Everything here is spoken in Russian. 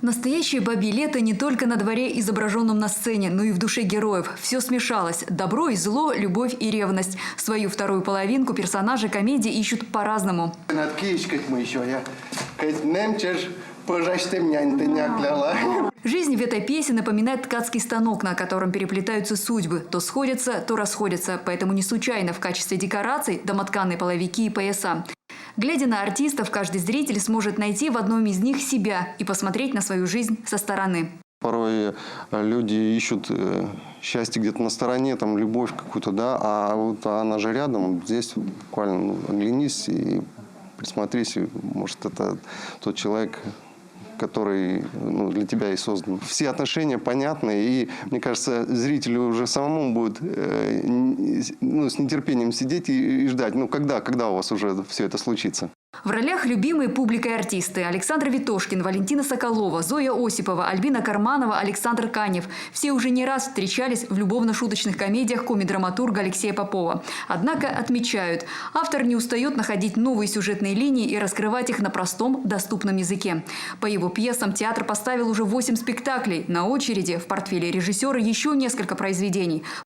Настоящее бабье лето не только на дворе, изображенном на сцене, но и в душе героев. Все смешалось. Добро и зло, любовь и ревность. Свою вторую половинку персонажи комедии ищут по-разному. Жизнь в этой пьесе напоминает ткацкий станок, на котором переплетаются судьбы. То сходятся, то расходятся. Поэтому не случайно в качестве декораций домотканые половики и пояса. Глядя на артистов, каждый зритель сможет найти в одном из них себя и посмотреть на свою жизнь со стороны. Порой люди ищут счастье где-то на стороне, там, любовь какую-то, да, а вот она же рядом, здесь буквально оглянись и присмотрись, может, это тот человек, который для тебя и создан. Все отношения понятны, и, мне кажется, зрителю уже самому будет с нетерпением сидеть и ждать, когда у вас уже все это случится. В ролях любимые публикой артисты: Александр Витошкин, Валентина Соколова, Зоя Осипова, Альбина Карманова, Александр Канев. Все уже не раз встречались в любовно-шуточных комедиях коми-драматурга Алексея Попова. Однако отмечают, автор не устает находить новые сюжетные линии и раскрывать их на простом, доступном языке. По его пьесам театр поставил уже 8 спектаклей. На очереди в портфеле режиссера еще несколько произведений.